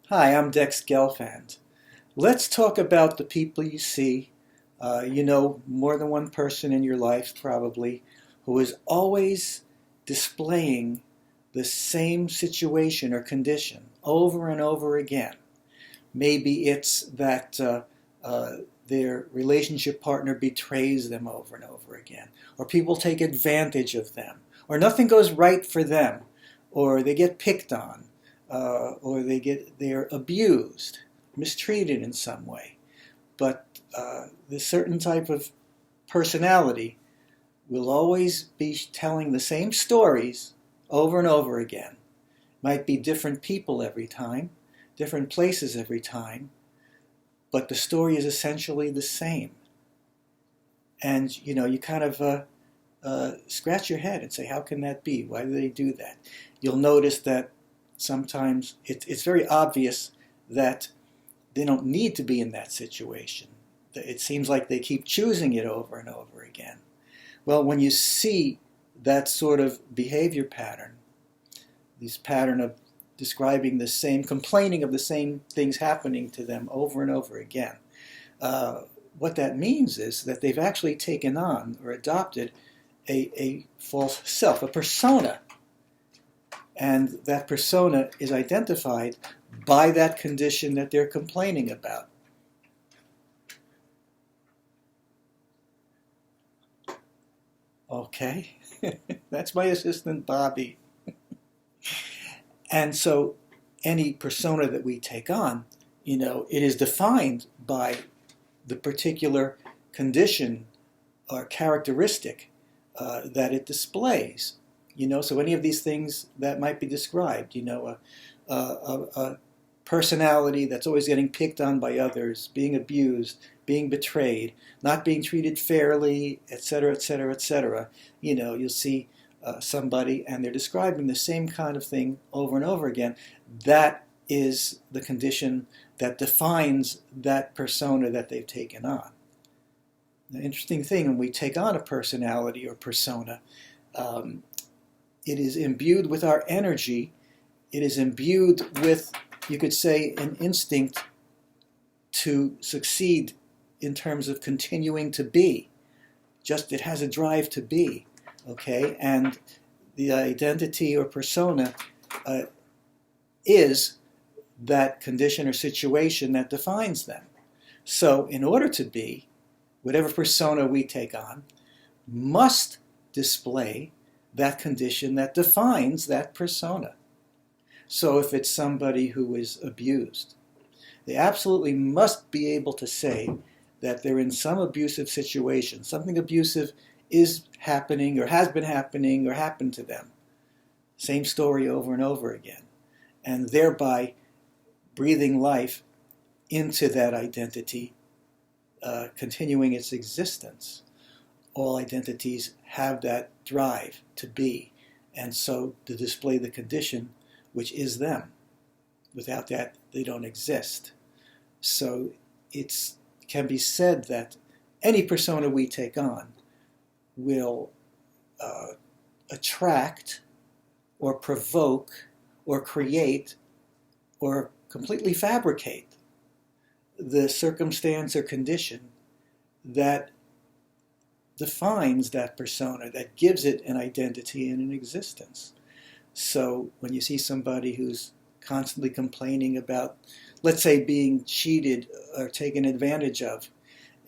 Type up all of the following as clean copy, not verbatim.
Hi, I'm Dex Gelfand. Let's talk about the people you see. You know more than one person in your life, probably, who is always displaying the same situation or condition over and over again. Maybe it's that their relationship partner betrays them over and over again, or people take advantage of them, or nothing goes right for them, or they get picked on, or they're abused, mistreated in some way. But this certain type of personality will always be telling the same stories over and over again. Might be different people every time, different places every time, but the story is essentially the same. And you kind of scratch your head and say, how can that be? Why do they do that? You'll notice that sometimes it's very obvious that they don't need to be in that situation. It seems like they keep choosing it over and over again. Well, when you see that sort of behavior pattern, this pattern of describing the same, complaining of the same things happening to them over and over again, what that means is that they've actually taken on or adopted a false self, a persona. And that persona is identified by that condition that they're complaining about. Okay, that's my assistant Bobby. And so any persona that we take on, it is defined by the particular condition or characteristic that it displays. So any of these things that might be described, a personality that's always getting picked on by others, being abused, being betrayed, not being treated fairly, etc., etc., etc. You'll see somebody and they're describing the same kind of thing over and over again. That is the condition that defines that persona that they've taken on. The interesting thing, when we take on a personality or persona, it is imbued with our energy. It is imbued with, you could say, an instinct to succeed in terms of continuing to be. Just it has a drive to be, okay? And the identity or persona is that condition or situation that defines them. So in order to be, whatever persona we take on must display that condition that defines that persona. So if it's somebody who is abused, they absolutely must be able to say that they're in some abusive situation. Something abusive is happening or has been happening or happened to them. Same story over and over again. And thereby breathing life into that identity, continuing its existence. All identities have that drive to be, and so to display the condition which is them. Without that, they don't exist. So it can be said that any persona we take on will attract or provoke or create or completely fabricate the circumstance or condition that defines that persona, that gives it an identity and an existence. So when you see somebody who's constantly complaining about, let's say, being cheated or taken advantage of,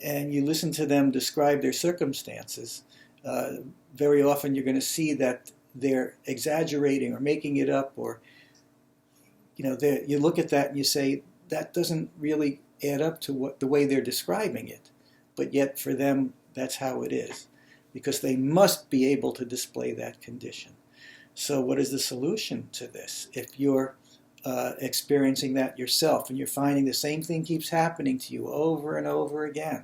and you listen to them describe their circumstances, very often you're going to see that they're exaggerating or making it up, or you look at that and you say, that doesn't really add up to the way they're describing it. But yet for them, that's how it is, because they must be able to display that condition. So what is the solution to this? If you're experiencing that yourself and you're finding the same thing keeps happening to you over and over again,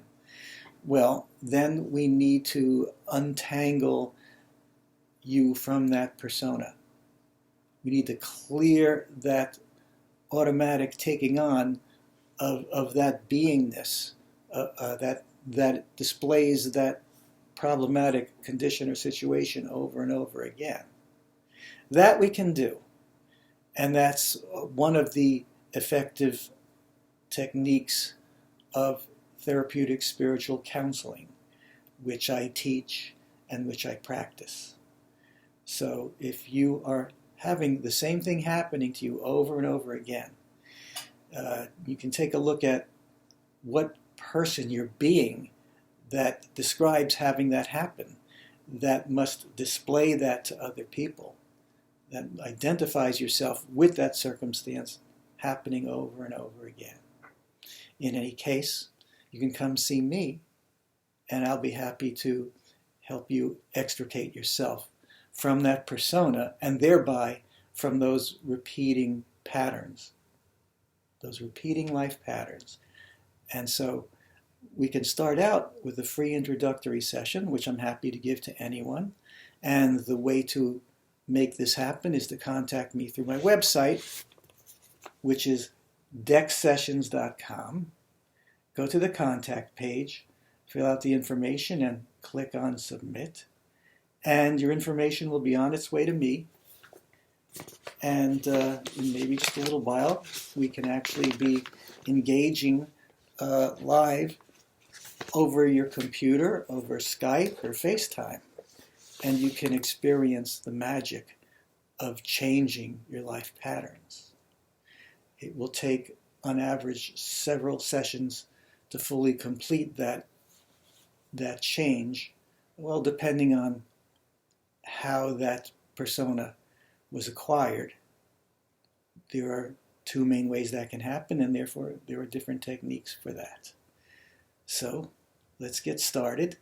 well, then we need to untangle you from that persona. We need to clear that automatic taking on of that beingness, that displays that problematic condition or situation over and over again. That we can do. And that's one of the effective techniques of therapeutic spiritual counseling, which I teach and which I practice. So if you are having the same thing happening to you over and over again, you can take a look at what person you're being that describes having that happen, that must display that to other people, that identifies yourself with that circumstance happening over and over again. In any case, you can come see me, and I'll be happy to help you extricate yourself from that persona and thereby from those repeating patterns, those repeating life patterns. And so we can start out with a free introductory session, which I'm happy to give to anyone. And the way to make this happen is to contact me through my website, which is dexsessions.com. Go to the contact page, fill out the information, and click on submit. And your information will be on its way to me. And in maybe just a little while, we can actually be engaging live over your computer, over Skype or FaceTime. And you can experience the magic of changing your life patterns. It will take, on average, several sessions to fully complete that change, well, depending on how that persona was acquired. There are two main ways that can happen, and therefore there are different techniques for that. So let's get started.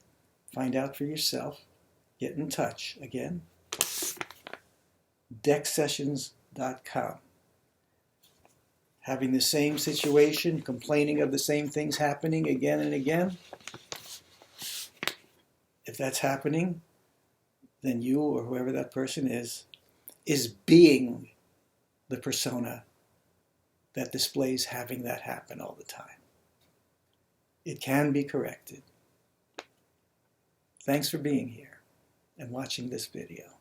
Find out for yourself. Get in touch. Again, dexsessions.com. Having the same situation, complaining of the same things happening again and again? If that's happening, then you or whoever that person is being the persona that displays having that happen all the time. It can be corrected. Thanks for being here and watching this video.